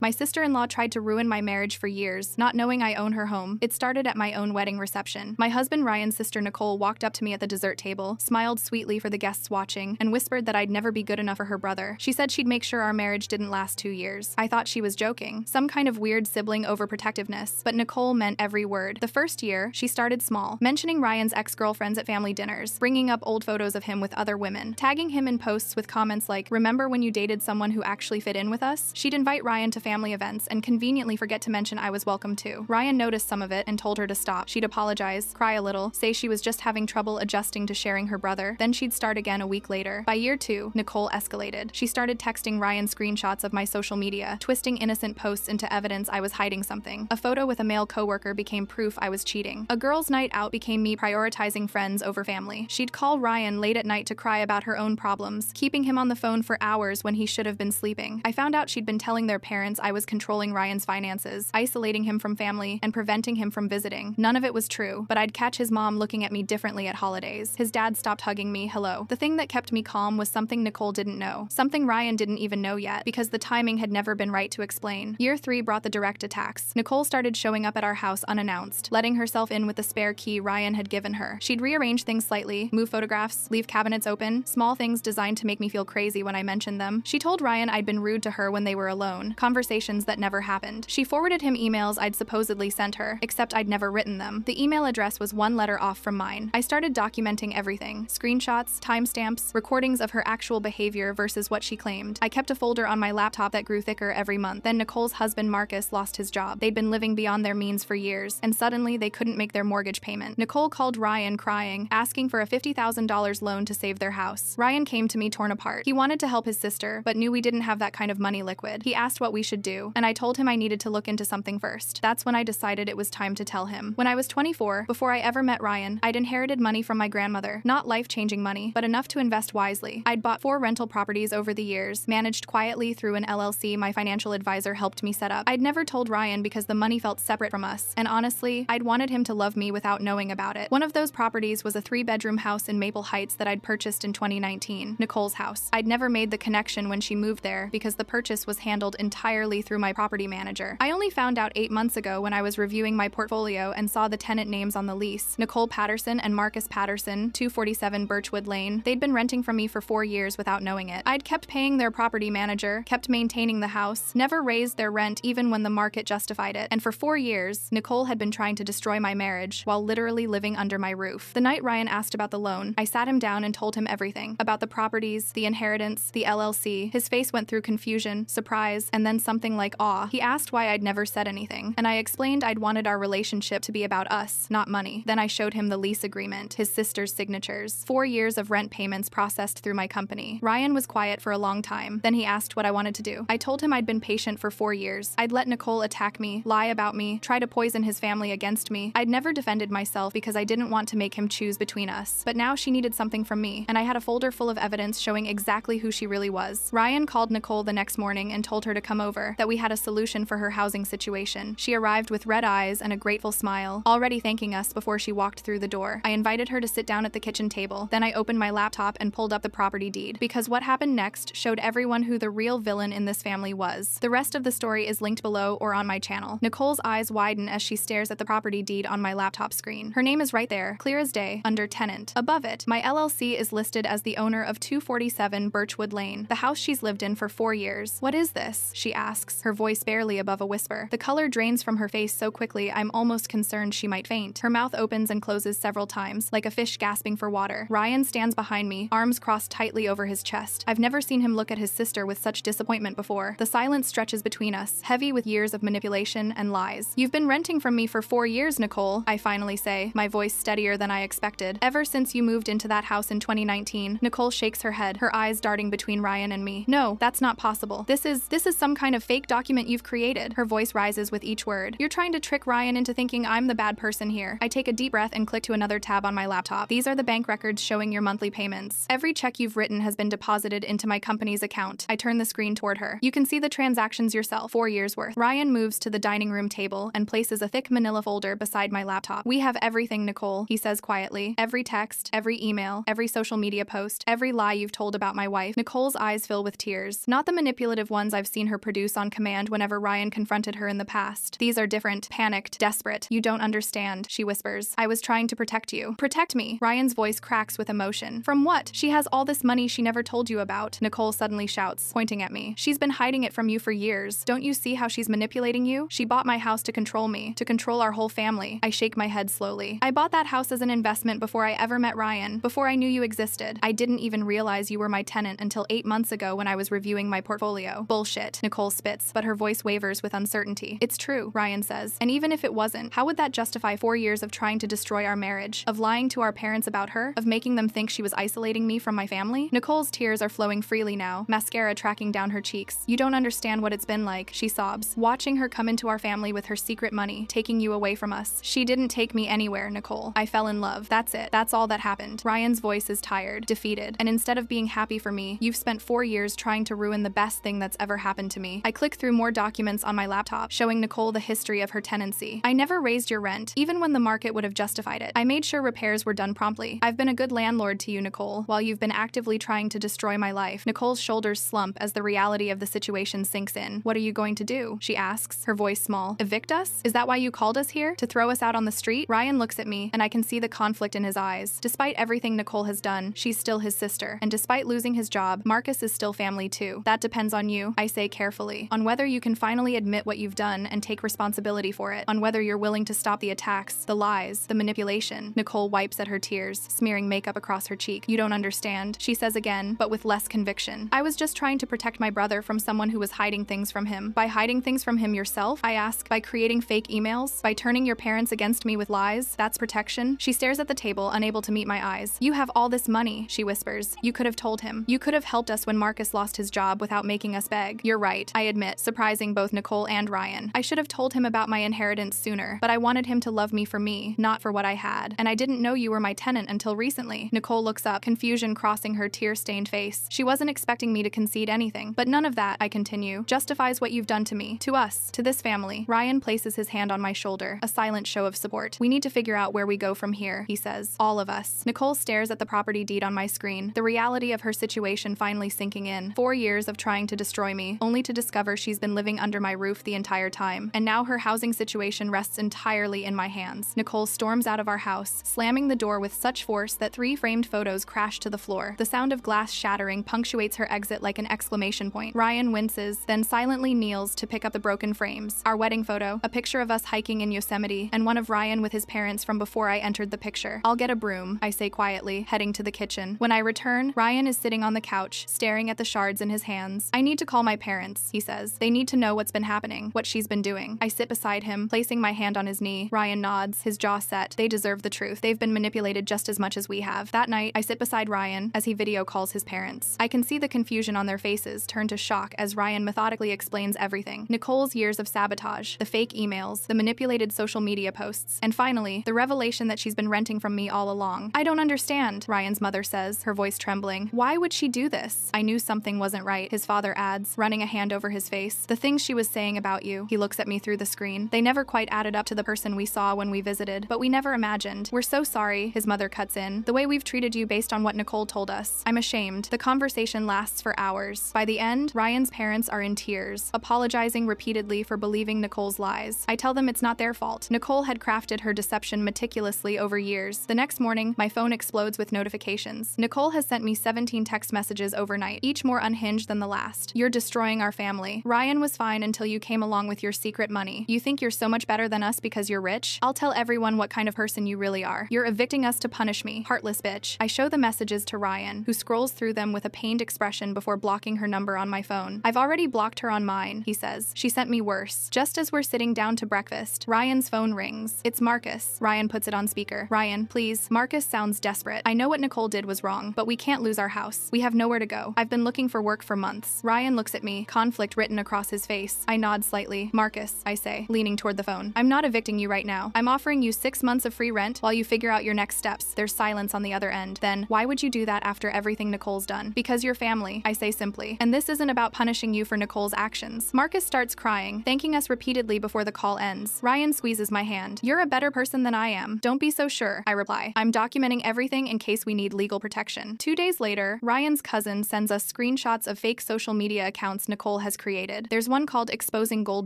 My sister-in-law tried to ruin my marriage for years, not knowing I own her home. It started at my own wedding reception. My husband Ryan's sister Nicole walked up to me at the dessert table, smiled sweetly for the guests watching, and whispered that I'd never be good enough for her brother. She said she'd make sure our marriage didn't last 2 years. I thought she was joking, some kind of weird sibling overprotectiveness, but Nicole meant every word. The first year, she started small, mentioning Ryan's ex-girlfriends at family dinners, bringing up old photos of him with other women, tagging him in posts with comments like, "Remember when you dated someone who actually fit in with us?" She'd invite Ryan to family events and conveniently forget to mention I was welcome too. Ryan noticed some of it and told her to stop. She'd apologize, cry a little, say she was just having trouble adjusting to sharing her brother, then she'd start again a week later. By year 2, Nicole escalated. She started texting Ryan screenshots of my social media, twisting innocent posts into evidence I was hiding something. A photo with a male coworker became proof I was cheating. A girls' night out became me prioritizing friends over family. She'd call Ryan late at night to cry about her own problems, keeping him on the phone for hours when he should have been sleeping. I found out she'd been telling their parents I was controlling Ryan's finances, isolating him from family, and preventing him from visiting. None of it was true, but I'd catch his mom looking at me differently at holidays. His dad stopped hugging me, hello. The thing that kept me calm was something Nicole didn't know. Something Ryan didn't even know yet, because the timing had never been right to explain. Year 3 brought the direct attacks. Nicole started showing up at our house unannounced, letting herself in with the spare key Ryan had given her. She'd rearrange things slightly, move photographs, leave cabinets open, small things designed to make me feel crazy when I mentioned them. She told Ryan I'd been rude to her when they were alone, conversations that never happened. She forwarded him emails I'd supposedly sent her, except I'd never written them. The email address was 1 letter off from mine. I started documenting everything, screenshots, timestamps, recordings of her actual behavior versus what she claimed. I kept a folder on my laptop that grew thicker every month. Then Nicole's husband Marcus lost his job. They'd been living beyond their means for years, and suddenly they couldn't make their mortgage payment. Nicole called Ryan crying, asking for a $50,000 loan to save their house. Ryan came to me torn apart. He wanted to help his sister, but knew we didn't have that kind of money liquid. He asked what we should do, and I told him I needed to look into something first. That's when I decided it was time to tell him. When I was 24, before I ever met Ryan, I'd inherited money from my grandmother. Not life-changing money, but enough to invest wisely. I'd bought 4 rental properties over the years, managed quietly through an LLC my financial advisor helped me set up. I'd never told Ryan because the money felt separate from us, and honestly, I'd wanted him to love me without knowing about it. One of those properties was a 3-bedroom house in Maple Heights that I'd purchased in 2019, Nicole's house. I'd never made the connection when she moved there because the purchase was handled entirely through my property manager. I only found out 8 months ago when I was reviewing my portfolio and saw the tenant names on the lease, Nicole Patterson and Marcus Patterson, 247 Birchwood Lane. They'd been renting from me for 4 years without knowing it. I'd kept paying their property manager, kept maintaining the house, never raised their rent even when the market justified it, and for 4 years, Nicole had been trying to destroy my marriage while literally living under my roof. The night Ryan asked about the loan, I sat him down and told him everything, about the properties, the inheritance, the LLC. His face went through confusion, surprise, and then something like awe. He asked why I'd never said anything, and I explained I'd wanted our relationship to be about us, not money. Then I showed him the lease agreement, his sister's signatures, 4 years of rent payments processed through my company. Ryan was quiet for a long time. Then he asked what I wanted to do. I told him I'd been patient for 4 years. I'd let Nicole attack me, lie about me, try to poison his family against me. I'd never defended myself because I didn't want to make him choose between us. But now she needed something from me, and I had a folder full of evidence showing exactly who she really was. Ryan called Nicole the next morning and told her to come over, that we had a solution for her housing situation. She arrived with red eyes and a grateful smile, already thanking us before she walked through the door. I invited her to sit down at the kitchen table. Then I opened my laptop and pulled up the property deed, because what happened next showed everyone who the real villain in this family was. The rest of the story is linked below or on my channel. Nicole's eyes widen as she stares at the property deed on my laptop screen. Her name is right there, clear as day, under tenant. Above it, my LLC is listed as the owner of 247 Birchwood Lane, the house she's lived in for 4 years. What is this? She asks, her voice barely above a whisper. The color drains from her face so quickly I'm almost concerned she might faint. Her mouth opens and closes several times, like a fish gasping for water. Ryan stands behind me, arms crossed tightly over his chest. I've never seen him look at his sister with such disappointment before. The silence stretches between us, heavy with years of manipulation and lies. You've been renting from me for 4 years, Nicole, I finally say, my voice steadier than I expected. Ever since you moved into that house in 2019, Nicole shakes her head, her eyes darting between Ryan and me. No, that's not possible. This is some kind of fake document you've created. Her voice rises with each word. You're trying to trick Ryan into thinking I'm the bad person here. I take a deep breath and click to another tab on my laptop. These are the bank records showing your monthly payments. Every check you've written has been deposited into my company's account. I turn the screen toward her. You can see the transactions yourself, 4 years worth. Ryan moves to the dining room table and places a thick manila folder beside my laptop. We have everything, Nicole, he says quietly. Every text, every email, every social media post, every lie you've told about my wife. Nicole's eyes fill with tears. Not the manipulative ones I've seen her produce abuse on command whenever Ryan confronted her in the past. These are different, panicked, desperate. You don't understand, she whispers. I was trying to protect you. Protect me. Ryan's voice cracks with emotion. From what? She has all this money she never told you about, Nicole suddenly shouts, pointing at me. She's been hiding it from you for years. Don't you see how she's manipulating you? She bought my house to control me, to control our whole family. I shake my head slowly. I bought that house as an investment before I ever met Ryan, before I knew you existed. I didn't even realize you were my tenant until 8 months ago when I was reviewing my portfolio. Bullshit, Nicole spits, but her voice wavers with uncertainty. It's true, Ryan says. And even if it wasn't, how would that justify 4 years of trying to destroy our marriage, of lying to our parents about her, of making them think she was isolating me from my family? Nicole's tears are flowing freely now, mascara tracking down her cheeks. You don't understand what it's been like, she sobs. Watching her come into our family with her secret money, taking you away from us. She didn't take me anywhere, Nicole. I fell in love. That's it. That's all that happened. Ryan's voice is tired, defeated, and instead of being happy for me, you've spent 4 years trying to ruin the best thing that's ever happened to me. I click through more documents on my laptop, showing Nicole the history of her tenancy. I never raised your rent, even when the market would have justified it. I made sure repairs were done promptly. I've been a good landlord to you, Nicole, while you've been actively trying to destroy my life. Nicole's shoulders slump as the reality of the situation sinks in. What are you going to do? She asks, her voice small. Evict us? Is that why you called us here? To throw us out on the street? Ryan looks at me, and I can see the conflict in his eyes. Despite everything Nicole has done, she's still his sister. And despite losing his job, Marcus is still family too. That depends on you, I say carefully. On whether you can finally admit what you've done and take responsibility for it. On whether you're willing to stop the attacks, the lies, the manipulation. Nicole wipes at her tears, smearing makeup across her cheek. You don't understand, she says again, but with less conviction. I was just trying to protect my brother from someone who was hiding things from him. By hiding things from him yourself? I ask. By creating fake emails? By turning your parents against me with lies? That's protection? She stares at the table, unable to meet my eyes. You have all this money, she whispers. You could have told him. You could have helped us when Marcus lost his job without making us beg. You're right, I admit, surprising both Nicole and Ryan. I should have told him about my inheritance sooner, but I wanted him to love me for me, not for what I had. And I didn't know you were my tenant until recently. Nicole looks up, confusion crossing her tear-stained face. She wasn't expecting me to concede anything. But none of that, I continue, justifies what you've done to me, to us, to this family. Ryan places his hand on my shoulder, a silent show of support. We need to figure out where we go from here, he says. All of us. Nicole stares at the property deed on my screen, the reality of her situation finally sinking in. 4 years of trying to destroy me, only to discover she's been living under my roof the entire time. And now her housing situation rests entirely in my hands. Nicole storms out of our house, slamming the door with such force that 3 framed photos crash to the floor. The sound of glass shattering punctuates her exit like an exclamation point. Ryan winces, then silently kneels to pick up the broken frames. Our wedding photo, a picture of us hiking in Yosemite, and one of Ryan with his parents from before I entered the picture. I'll get a broom, I say quietly, heading to the kitchen. When I return, Ryan is sitting on the couch, staring at the shards in his hands. I need to call my parents, he says. They need to know what's been happening, what she's been doing. I sit beside him, placing my hand on his knee. Ryan nods, his jaw set. They deserve the truth. They've been manipulated just as much as we have. That night, I sit beside Ryan as he video calls his parents. I can see the confusion on their faces turn to shock as Ryan methodically explains everything. Nicole's years of sabotage, the fake emails, the manipulated social media posts, and finally, the revelation that she's been renting from me all along. I don't understand, Ryan's mother says, her voice trembling. Why would she do this? I knew something wasn't right, his father adds, running a hand over his face. The things she was saying about you, he looks at me through the screen. They never quite added up to the person we saw when we visited, but we never imagined. We're so sorry, his mother cuts in. The way we've treated you based on what Nicole told us. I'm ashamed. The conversation lasts for hours. By the end, Ryan's parents are in tears, apologizing repeatedly for believing Nicole's lies. I tell them it's not their fault. Nicole had crafted her deception meticulously over years. The next morning, my phone explodes with notifications. Nicole has sent me 17 text messages overnight, each more unhinged than the last. You're destroying our family. Ryan was fine until you came along with your secret money. You think you're so much better than us because you're rich? I'll tell everyone what kind of person you really are. You're evicting us to punish me. Heartless bitch. I show the messages to Ryan, who scrolls through them with a pained expression before blocking her number on my phone. I've already blocked her on mine, he says. She sent me worse. Just as we're sitting down to breakfast, Ryan's phone rings. It's Marcus. Ryan puts it on speaker. Ryan, please. Marcus sounds desperate. I know what Nicole did was wrong, but we can't lose our house. We have nowhere to go. I've been looking for work for months. Ryan looks at me, conflict written across his face. I nod slightly. Marcus, I say, leaning toward the phone. I'm not evicting you right now. I'm offering you 6 months of free rent while you figure out your next steps. There's silence on the other end. Then, why would you do that after everything Nicole's done? Because you're family, I say simply. And this isn't about punishing you for Nicole's actions. Marcus starts crying, thanking us repeatedly before the call ends. Ryan squeezes my hand. You're a better person than I am. Don't be so sure, I reply. I'm documenting everything in case we need legal protection. 2 days later, Ryan's cousin sends us screenshots of fake social media accounts Nicole has created. There's one called Exposing Gold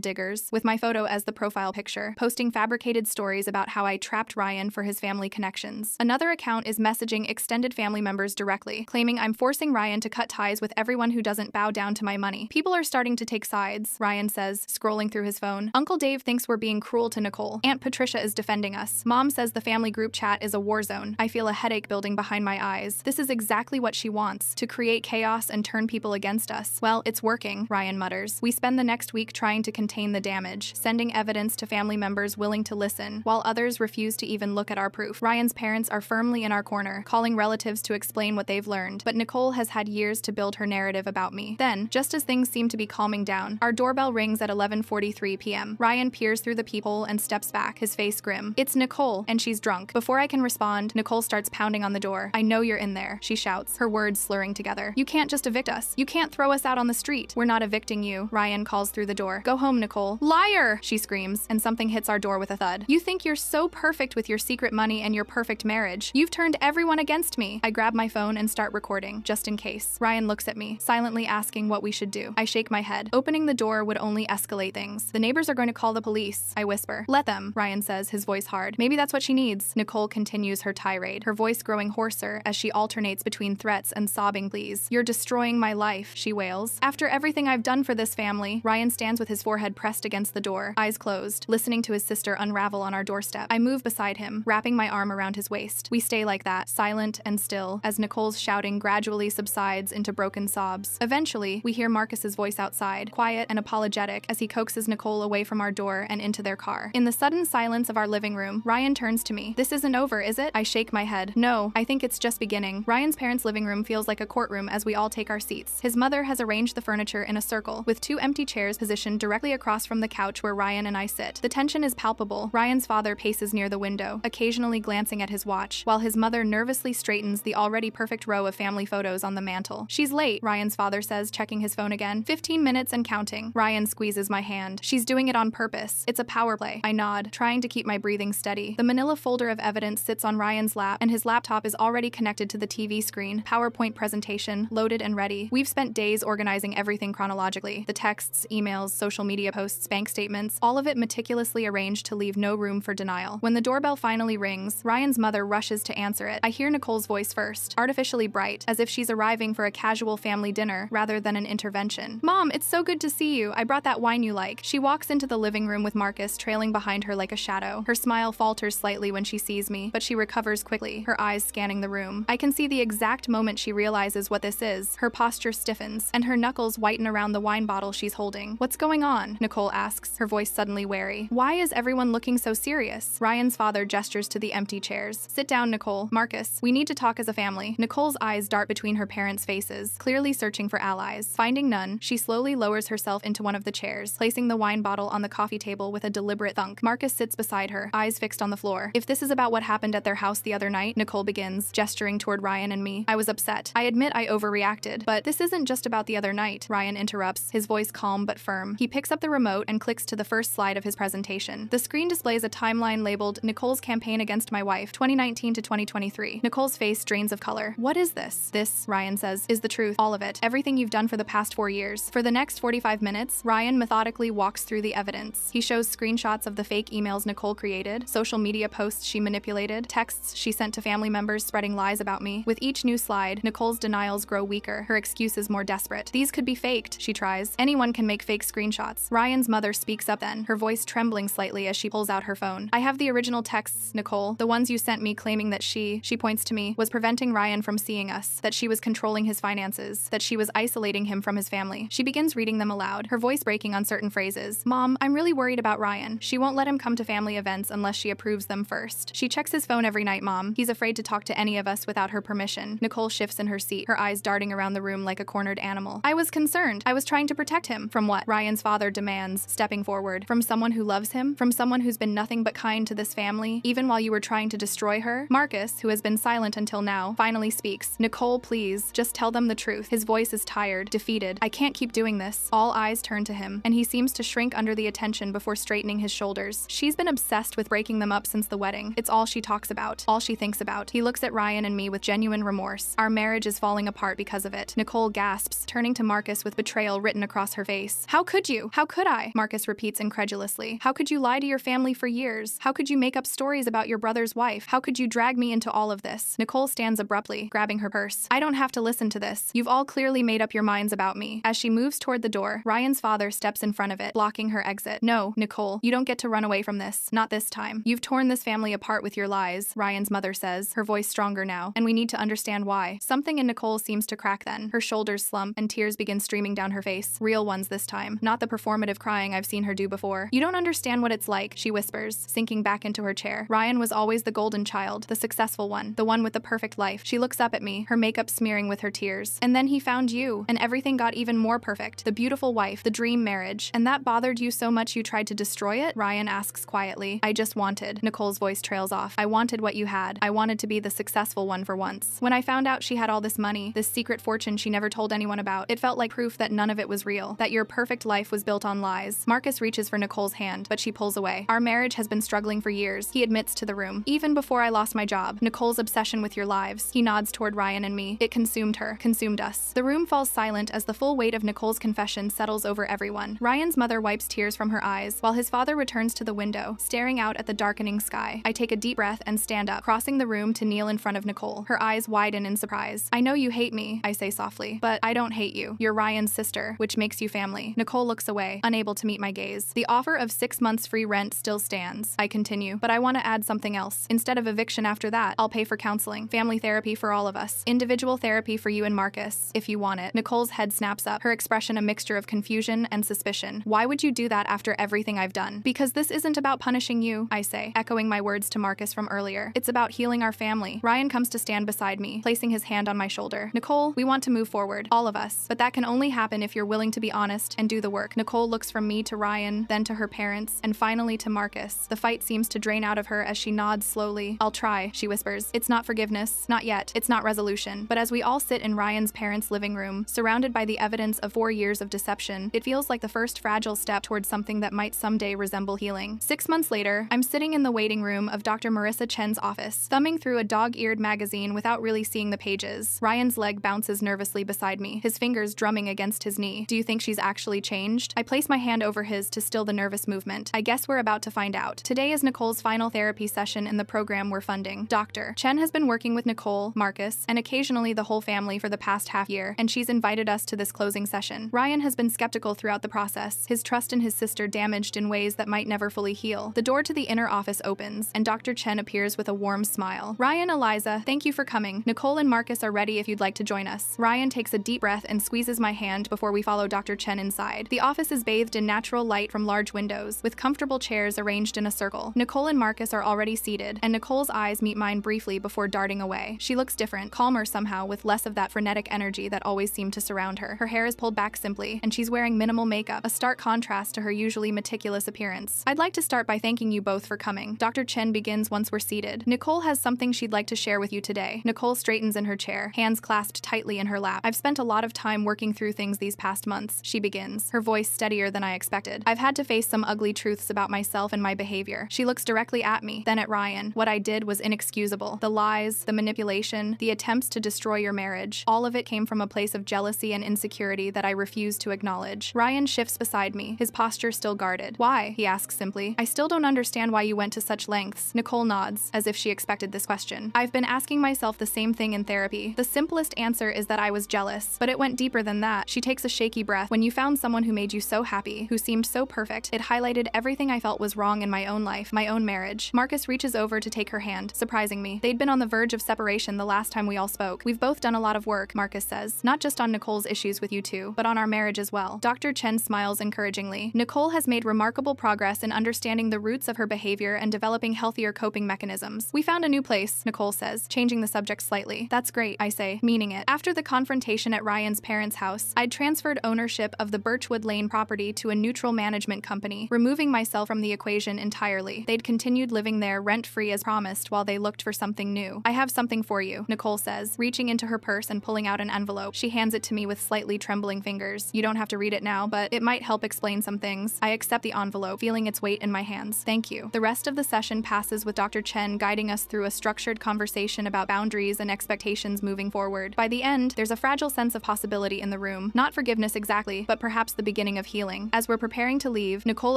Diggers, with my photo as the profile picture, posting fabricated stories about how I trapped Ryan for his family connections. Another account is messaging extended family members directly, claiming I'm forcing Ryan to cut ties with everyone who doesn't bow down to my money. People are starting to take sides, Ryan says, scrolling through his phone. Uncle Dave thinks we're being cruel to Nicole. Aunt Patricia is defending us. Mom says the family group chat is a war zone. I feel a headache building behind my eyes. This is exactly what she wants, to create chaos and turn people against us. Well, it's working, Ryan mutters. We spend the next week trying to contain the damage, sending evidence to family members willing to listen, while others refuse to even look at our proof. Ryan's parents are firmly in our corner, calling relatives to explain what they've learned, but Nicole has had years to build her narrative about me. Then, just as things seem to be calming down, our doorbell rings at 11:43 p.m. Ryan peers through the peephole and steps back, his face grim. It's Nicole, and she's drunk. Before I can respond, Nicole starts pounding on the door. I know you're in there, she shouts, her words slurring together. You can't just evict us. You can't throw us out on the street. We're not evicting you, Ryan calls through the door. Go home, Nicole. Liar, she screams, and something hits our door with a thud. You think you're so perfect with your secret money and your perfect marriage. You've turned everyone against me. I grab my phone and start recording, just in case. Ryan looks at me, silently asking what we should do. I shake my head. Opening the door would only escalate things. The neighbors are going to call the police, I whisper. Let them, Ryan says, his voice hard. Maybe that's what she needs. Nicole continues her tirade, her voice growing hoarser as she alternates between threats and sobbing pleas. You're destroying my life, she wails. After everything I've done for this family, Ryan stands with his forehead pressed against the door, eyes closed, listening to his sister unravel on our doorstep. I move beside him, wrapping my arm around his waist. We stay like that, silent and still, as Nicole's shouting gradually subsides into broken sobs. Eventually, we hear Marcus's voice outside, quiet and apologetic, as he coaxes Nicole away from our door and into their car. In the sudden silence of our living room, Ryan turns to me. This isn't over, is it? I shake my head. No, I think it's just beginning. Ryan's parents' living room feels like a courtroom as we all take our seats. His mother has arranged the furniture in a circle, with two empty chairs positioned directly across from the couch where Ryan and I sit. The tension is palpable. Ryan's father paces near the window, occasionally glancing at his watch, while his mother nervously straightens the already perfect row of family photos on the mantel. She's late, Ryan's father says, checking his phone again. 15 minutes and counting. Ryan squeezes my hand. She's doing it on purpose. It's a power play. I nod, trying to keep my breathing steady. The manila folder of evidence sits on Ryan's lap, and his laptop is already connected to the TV screen. PowerPoint presentation, loaded and ready. We've spent days organizing everything chronologically. The texts, emails, social media posts, bank statements, all of it meticulously arranged to leave no room for denial. When the doorbell finally rings, Ryan's mother rushes to answer it. I hear Nicole's voice first, artificially bright, as if she's arriving for a casual family dinner rather than an intervention. Mom, it's so good to see you. I brought that wine you like. She walks into the living room with Marcus trailing behind her like a shadow. Her smile falters slightly when she sees me, but she recovers quickly, her eyes scanning the room. I can see the exact moment she realizes what this is. Her posture stiffens, and her knuckles whiten around the wine bottle she's holding. What's going on? Nicole asks, her voice suddenly wary. Why is everyone looking so serious? Ryan's father gestures to the empty chairs. Sit down, Nicole. Marcus, we need to talk as a family. Nicole's eyes dart between her parents' faces, clearly searching for allies. Finding none, she slowly lowers herself into one of the chairs, placing the wine bottle on the coffee table with a deliberate thunk. Marcus sits beside her, eyes fixed on the floor. If this is about what happened at their house the other night, Nicole begins, gesturing toward Ryan and me. I was upset. I admit I overreacted, but this isn't just about the other night, Ryan interrupts, his voice calm but firm. He picks up the remote and clicks to the first slide of his presentation. The screen displays a timeline labeled Nicole's Campaign Against My Wife, 2019 to 2023. Nicole's face drains of color. What is this? This, Ryan says, is the truth. All of it. Everything you've done for the past 4 years. For the next 45 minutes, Ryan methodically walks through the evidence. He shows screenshots of the fake emails Nicole created, social media posts she manipulated, texts she sent to family members spreading lies about me. With each new slide, Nicole's denials grow weaker, her excuses more desperate. These could be faked, she tries. Anyone can make fake screenshots. Ryan's mother speaks up then, her voice trembling slightly as she pulls out her phone. I have the original texts, Nicole, the ones you sent me claiming that she points to me, was preventing Ryan from seeing us, that she was controlling his finances, that she was isolating him from his family. She begins reading them aloud, her voice breaking on certain phrases. Mom, I'm really worried about Ryan. She won't let him come to family events unless she approves them first. She checks his phone every night, Mom. He's afraid to talk to any of us without her permission. Nicole shifts in her seat, her eyes darting around the room like a cornered animal. I was concerned. I was trying to protect him. From what? Ryan's father demands, stepping forward. From someone who loves him? From someone who's been nothing but kind to this family, even while you were trying to destroy her? Marcus, who has been silent until now, finally speaks. Nicole, please, just tell them the truth. His voice is tired, defeated. I can't keep doing this. All eyes turn to him, and he seems to shrink under the attention before straightening his shoulders. She's been obsessed with breaking them up since the wedding. It's all she talks about, all she thinks about. He looks at Ryan and me with genuine remorse. Our marriage is falling apart because of it. Nicole gasps, turning to Marcus with betrayal written across her face. How could you? How could I? Marcus repeats incredulously. How could you lie to your family for years? How could you make up stories about your brother's wife? How could you drag me into all of this? Nicole stands abruptly, grabbing her purse. I don't have to listen to this. You've all clearly made up your minds about me. As she moves toward the door, Ryan's father steps in front of it, blocking her exit. No, Nicole, you don't get to run away from this. Not this time. You've torn this family apart with your lies, Ryan's mother says, her voice stronger now, and we need to understand why. Something in Nicole seems to crack then. Her shoulders slump, and tears begin streaming down her face. Real ones this time, not the performative crying I've seen her do before. You don't understand what it's like, she whispers, sinking back into her chair. Ryan was always the golden child, the successful one, the one with the perfect life. She looks up at me, her makeup smearing with her tears. And then he found you, and everything got even more perfect. The beautiful wife, the dream marriage. And that bothered you so much you tried to destroy it? Ryan asks quietly. I just wanted. Nicole's voice trails off. I wanted what you had. I wanted to be the successful one for once. When I found out she had all this money, this secret fortune she never told anyone about, it felt like proof that none of it was real, that your perfect life was built on lies. Marcus reaches for Nicole's hand, but she pulls away. Our marriage has been struggling for years, he admits to the room. Even before I lost my job, Nicole's obsession with your lives. He nods toward Ryan and me. It consumed her, consumed us. The room falls silent as the full weight of Nicole's confession settles over everyone. Ryan's mother wipes tears from her eyes, while his father returns to the window, staring out at the darkening sky. I take a deep breath and stand up, crossing the room to kneel in front of Nicole. Her eyes widen in surprise. I know you hate me, I say softly, but I don't hate you. You're Ryan's sister, which makes you family. Nicole looks away, unable to meet my gaze. The offer of 6 months free rent still stands, I continue, but I want to add something else. Instead of eviction after that, I'll pay for counseling, family therapy for all of us, individual therapy for you and Marcus, if you want it. Nicole's head snaps up, her expression a mixture of confusion and suspicion. Why would you do that after everything I've done? Because this isn't about punishing you, I say, echoing my words to Marcus from earlier. It's about healing our family. Ryan comes to stand beside me, placing his hand on my shoulder. Nicole, we want to move forward, all of us, but that can only happen if you're willing to be honest and do the work. Nicole looks from me to Ryan, then to her parents, and finally to Marcus. The fight seems to drain out of her as she nods slowly. I'll try, she whispers. It's not forgiveness, not yet. It's not resolution. But as we all sit in Ryan's parents' living room, surrounded by the evidence of 4 years of deception, it feels like the first fragile step towards something that might someday resemble healing. 6 months later, I'm sitting in the waiting room of Dr. Marissa Chen's office, thumbing through a dog-eared magazine without really seeing the pages. Ryan's leg bounces nervously beside me, his fingers drumming against his knee. Do you think she's actually changed? I place my hand over his to still the nervous movement. I guess we're about to find out. Today is Nicole's final therapy session in the program we're funding. Dr. Chen has been working with Nicole, Marcus, and occasionally the whole family for the past half year, and she's invited us to this closing session. Ryan has been skeptical throughout the process, his trust in his sister damaged in ways that might never fully heal. The door to the inner office opens, and Dr. Chen appears with a warm smile. Ryan, Eliza, thank you for coming. Nicole and Marcus are ready if you'd like to join us. Ryan takes a deep breath and squeezes my hand before we follow Dr. Chen inside. The office is bathed in natural light from large windows, with comfortable chairs arranged in a circle. Nicole and Marcus are already seated, and Nicole's eyes meet mine briefly before darting away. She looks different, calmer somehow, with less of that frenetic energy that always seemed to surround her. Her hair is pulled back simply, and she's wearing minimal makeup, a stark contrast to her usually meticulous appearance. I'd like to start by thanking you both for coming. Dr. Chen begins once we're seated. Nicole has something she'd like to share with you today. Nicole straightens in her chair, hands clasped tightly in her lap. I've spent a lot of time working through things these past months, she begins, her voice steadier than I expected. I've had to face some ugly truths about myself and my behavior. She looks directly at me, then at Ryan. What I did was inexcusable. The lies, the manipulation, the attempts to destroy your marriage, all of it came from a place of jealousy and insecurity that I refuse to acknowledge. Ryan shifts beside me, his posture still guarded. Why? He asks simply. I still don't understand why you went to such lengths. Nicole nods, as if she expected this question. I've been asking myself the same thing in therapy. The simplest answer is that I was jealous, but it went deeper than that. She takes a shaky breath. When you found someone who made you so happy, who seemed so perfect, it highlighted everything I felt was wrong in my own life, my own marriage. Marcus reaches over to take her hand, surprising me. They'd been on the verge of separation the last time we all spoke. We've both done a lot of work, Marcus says, not just on Nicole's issues with you two, but on our marriage as well. Dr. Chen smiles encouragingly. Nicole has made remarkable progress in understanding the roots of her behavior and developing healthier coping mechanisms. We found a new place, Nicole says, changing the subject slightly. That's great, I say, meaning it. After the confrontation at Ryan's parents' house, I'd transferred ownership of the Birchwood Lane property to a neutral management company, removing myself from the equation entirely. They'd continued living there rent-free as promised while they looked for something new. I have something for you, Nicole says, reaching into her purse and pulling out an envelope. She hands it to me with slightly trembling fingers. You don't have to read it now, but it might help explain some things. I accept the envelope, feeling its weight in my hands. Thank you. The rest of the session passes with Dr. Chen guiding us through a structured conversation about boundaries and expectations moving forward. By the end, there's a fragile sense of possibility in the room. Not forgiveness forgiveness exactly, but perhaps the beginning of healing. As we're preparing to leave, Nicole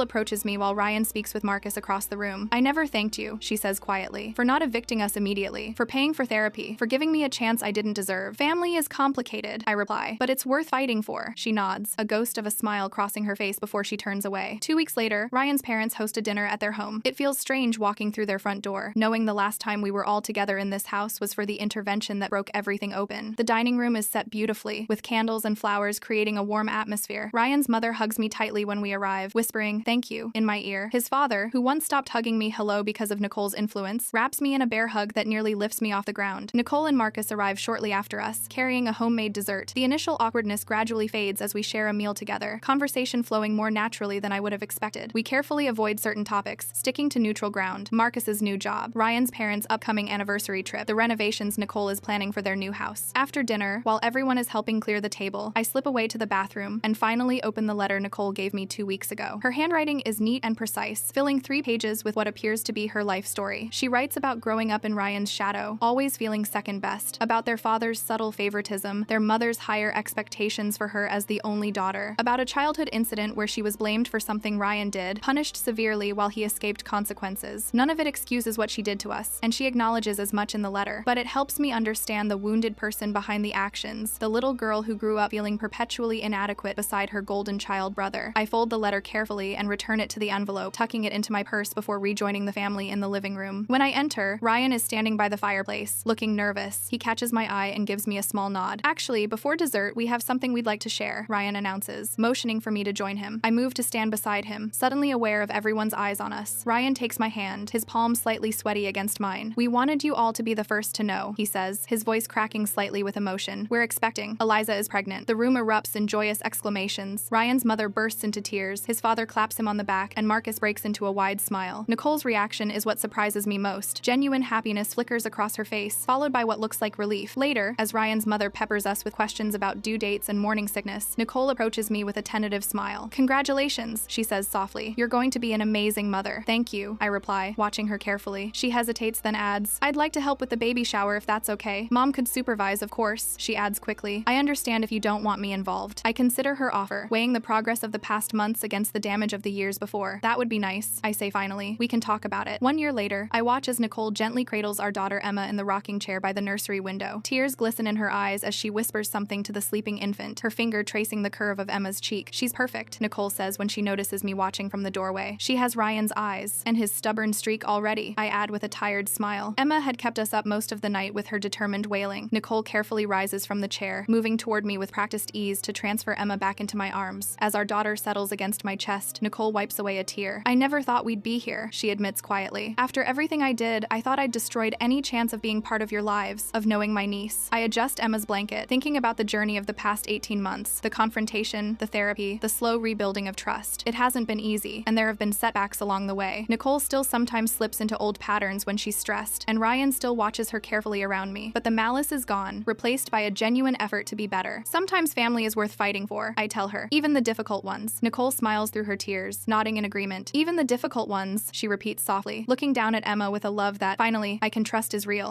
approaches me while Ryan speaks with Marcus across the room. I never thanked you, she says quietly, for not evicting us immediately, for paying for therapy, for giving me a chance I didn't deserve. Family is complicated, I reply, but it's worth fighting for. She nods, a ghost of a smile crossing her face before she turns away. 2 weeks later, Ryan's parents host a dinner at their home. It feels strange walking through their front door, knowing the last time we were all together in this house was for the intervention that broke everything open. The dining room is set beautifully, with candles and flowers creating a warm atmosphere. Ryan's mother hugs me tightly when we arrive, whispering, "Thank you," in my ear. His father, who once stopped hugging me hello because of Nicole's influence, wraps me in a bear hug that nearly lifts me off the ground. Nicole and Marcus arrive shortly after us, carrying a homemade dessert. The initial awkwardness gradually fades as we share a meal together, conversation flowing more naturally than I would have expected. We carefully avoid certain topics, sticking to neutral ground. Marcus's new job, Ryan's parents' upcoming anniversary trip, the renovations Nicole is planning for their new house. After dinner, while everyone is helping clear the table, I slip away to the bathroom and finally open the letter Nicole gave me 2 weeks ago. Her handwriting is neat and precise, filling 3 pages with what appears to be her life story. She writes about growing up in Ryan's shadow, always feeling second best, about their father's subtle favoritism, their mother's higher expectations for her as the only daughter, about a childhood incident where she was blamed for something Ryan did, punished severely while he escaped consequences. None of it excuses what she did to us, and she acknowledges as much in the letter, but it helps me understand the wounded person behind the actions, the little girl who grew up feeling perpetually inadequate beside her golden child brother. I fold the letter carefully and return it to the envelope, tucking it into my purse before rejoining the family in the living room. When I enter, Ryan is standing by the fireplace, looking nervous. He catches my eye and gives me a small nod. "Actually, before dessert, we have something we'd like to share," Ryan announces, motioning for me to join him. I move to stand beside him, suddenly aware of everyone's eyes on us. Ryan takes my hand, his palm slightly sweaty against mine. "We wanted you all to be the first to know," he says, his voice cracking slightly with emotion. "We're expecting. Eliza is pregnant." The room erupts in joyous exclamations. Ryan's mother bursts into tears, his father claps him on the back, and Marcus breaks into a wide smile. Nicole's reaction is what surprises me most. Genuine happiness flickers across her face, followed by what looks like relief. Later, as Ryan's mother peppers us with questions about due dates and morning sickness, Nicole approaches me with a tentative smile. "Congratulations," she says softly. "You're going to be an amazing mother." "Thank you," I reply, watching her carefully. She hesitates, then adds, "I'd like to help with the baby shower if that's okay. Mom could supervise, of course," she adds quickly. "I understand if you don't want me involved." I consider her offer, weighing the progress of the past months against the damage of the years before. "That would be nice," I say finally. "We can talk about it." 1 year later, I watch as Nicole gently cradles our daughter Emma in the rocking chair by the nursery window. Tears glisten in her eyes as she whispers something to the sleeping infant, her finger tracing the curve of Emma's cheek. "She's perfect," Nicole says when she notices me watching from the doorway. "She has Ryan's eyes, and his stubborn streak already," I add with a tired smile. Emma had kept us up most of the night with her determined wailing. Nicole carefully rises from the chair, moving toward me with practiced ease to transfer Emma back into my arms. As our daughter settles against my chest, Nicole wipes away a tear. "I never thought we'd be here," she admits quietly. "After everything I did, I thought I'd destroyed any chance of being part of your lives, of knowing my niece." I adjust Emma's blanket, thinking about the journey of the past 18 months, the confrontation, the therapy, the slow rebuilding of trust. It hasn't been easy, and there have been setbacks along the way. Nicole still sometimes slips into old patterns when she's stressed, and Ryan still watches her carefully around me. But the malice is gone, replaced by a genuine effort to be better. Sometimes family is worth fighting for, I tell her. Even the difficult ones. Nicole smiles through her tears, nodding in agreement. "Even the difficult ones," she repeats softly, looking down at Emma with a love that, finally, I can trust is real.